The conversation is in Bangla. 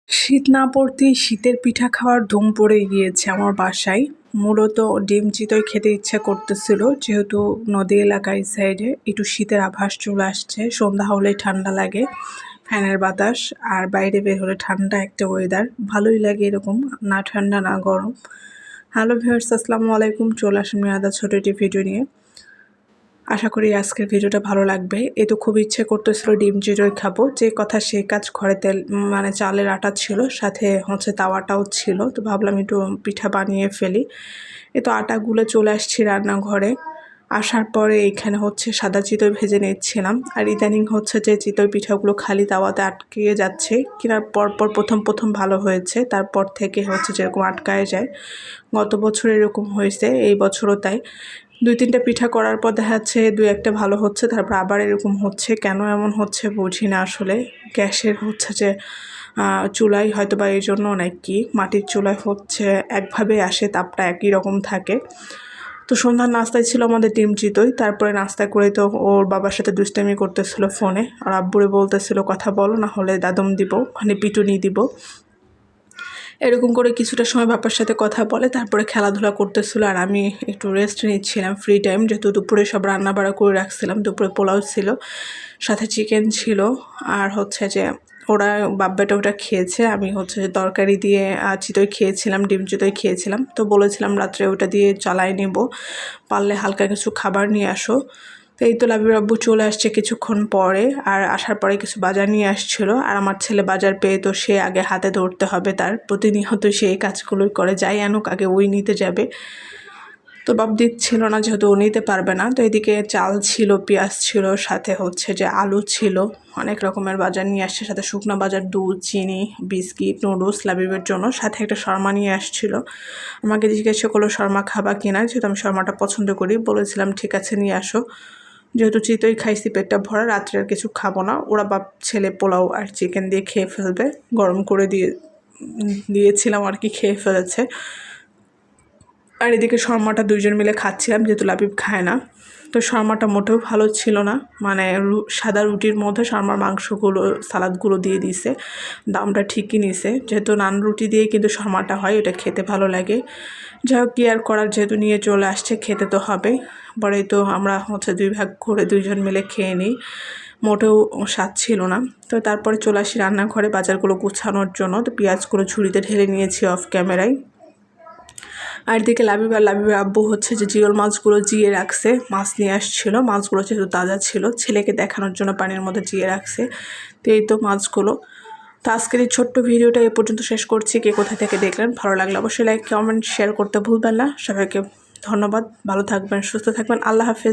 শীত না পড়তেই শীতের পিঠা খাওয়ার ধুম পড়ে গিয়েছে আমার বাসায়। মূলত ডিম চিতই খেতে ইচ্ছে করতেছিল, যেহেতু নদী এলাকায় সাইডে একটু শীতের আভাস চলে আসছে। সন্ধ্যা হলেই ঠান্ডা লাগে, ফ্যানের বাতাস আর বাইরে বের হলে ঠান্ডা একটা ওয়েদার, ভালোই লাগে এরকম, না ঠান্ডা না গরম। হ্যালো ভিউয়ার্স, আসসালামু আলাইকুম। চলে আসুন আলাদা ছোটো একটি ভিডিও নিয়ে। আশা করি আজকের ভিডিওটা ভালো লাগবে। এ তো খুব ইচ্ছে করতেছিল ডিম চিতই খাবো, যে কথা সেই কাজ। ঘরে তেল মানে চালের আটা ছিল, সাথে হচ্ছে তাওয়াটাও ছিল, তো ভাবলাম একটু পিঠা বানিয়ে ফেলি। এ তো আটা গুলে চলে আসছি রান্নাঘরে। আসার পরে এখানে হচ্ছে সাদা চিতই ভেজে নিচ্ছিলাম। আর ইদানিং হচ্ছে যে চিতই পিঠাগুলো খালি তাওয়াতে আটকে যাচ্ছে, কেনার পর প্রথম ভালো হয়েছে, তারপর থেকে হচ্ছে যেরকম আটকায় যায়। গত বছর এরকম হয়েছে, এই বছরও তাই। 2-3টা পিঠা করার পর দেখা যাচ্ছে 2-1টা ভালো হচ্ছে, তারপর আবার এরকম হচ্ছে। কেন এমন হচ্ছে বুঝি না আসলে। গ্যাসের হচ্ছে যে চুলায় হয়তো বা এই জন্য, নাকি মাটির চুলায় হচ্ছে একভাবে আসে, তাপটা একই রকম থাকে। তো সন্ধ্যার নাস্তায় ছিল আমাদের ডিম চিতই। তারপরে নাস্তা করে তো ওর বাবার সাথে দুষ্টামি করতেছিল ফোনে, আর আব্বুরে বলতেছিল কথা বলো, না হলে দাদম দিব, মানে পিটুনি দিব। এরকম করে কিছুটা সময় বাবার সাথে কথা বলে তারপরে খেলাধুলা করতেছিল, আর আমি একটু রেস্ট নিচ্ছিলাম, ফ্রি টাইম, যেহেতু দুপুরে সব রান্না বাড়া করে রাখছিলাম। দুপুরে পোলাও ছিল, সাথে চিকেন ছিল, আর হচ্ছে যে ওরা বাপ বেটা ওটা খেয়েছে। আমি হচ্ছে যে তরকারি দিয়ে চিতই খেয়েছিলাম, ডিম চিতই খেয়েছিলাম। তো বলেছিলাম রাত্রে ওটা দিয়ে চালাই নেব, পারলে হালকা কিছু খাবার নিয়ে আসো। তো এই তো লাবির আব্বু চলে আসছে কিছুক্ষণ পরে, আর আসার পরে কিছু বাজার নিয়ে আসছিল। আর আমার ছেলে বাজার পেয়ে তো সে আগে হাতে ধরতে হবে, তার প্রতিনিয়তই সে এই কাজগুলোই করে, যাই আনুক আগে ওই নিতে যাবে। তো বাপ দিচ্ছিল না, যেহেতু ও নিতে পারবে না। তো এদিকে চাল ছিল, পেঁয়াজ ছিল, সাথে হচ্ছে যে আলু ছিল, অনেক রকমের বাজার নিয়ে আসছে, সাথে শুকনো বাজার, দুধ, চিনি, বিস্কিট, নুডলস লাবিবের জন্য, সাথে একটা শর্মা নিয়ে আসছিল। আমাকে জিজ্ঞাসা করলো শর্মা খাবা কিনা, যেহেতু আমি শর্মাটা পছন্দ করি। বলেছিলাম ঠিক আছে নিয়ে আসো, যেহেতু চিতই খাইছি পেটটা ভরা, রাত্রে আর কিছু খাবো না। ওরা বাপ ছেলে পোলাও আর চিকেন দিয়ে খেয়ে ফেলবে, গরম করে দিয়েছিলাম আর কি, খেয়ে ফেলেছে। আর এদিকে শর্মাটা দুইজন মিলে খাচ্ছিলাম, যেহেতু লাবিব খায় না। তো শর্মাটা মোটেও ভালো ছিল না, মানে সাদা রুটির মধ্যে শর্মার মাংসগুলো, সালাদগুলো দিয়ে দিছে। দামটা ঠিকই নিছে, যেহেতু নান রুটি দিয়ে কিন্তু শর্মাটা হয়, এটা খেতে ভালো লাগে। যাই হোক, কি আর করার, যেহেতু নিয়ে চলে আসছে, খেতে তো হবেই। পরে তো আমরা হচ্ছে 2 ভাগ করে 2জন মিলে খেয়ে নিই, মোটেও স্বাদ ছিল না। তো তারপরে চলে আসি রান্নাঘরে বাজারগুলো গুছানোর জন্য। তো পেঁয়াজগুলো ঝুড়িতে ঢেলে নিয়েছি অফ ক্যামেরায়। আর এদিকে লাবিবের আব্বু হচ্ছে যে জিওল মাছগুলো জিয়ে রাখছে, মাছ নিয়ে আসছিল, মাছগুলো যেহেতু তাজা ছিল, ছেলেকে দেখানোর জন্য পানির মধ্যে জিয়ে রাখছে। তো এই তো মাছগুলো। তো আজকের এই ছোট্ট ভিডিওটা এ পর্যন্ত শেষ করছি। কে কোথা থেকে দেখলেন, ভালো লাগলে অবশ্যই লাইক, কমেন্ট, শেয়ার করতে ভুলবেন না। সবাইকে ধন্যবাদ, ভালো থাকবেন, সুস্থ থাকবেন, আল্লাহ হাফেজ।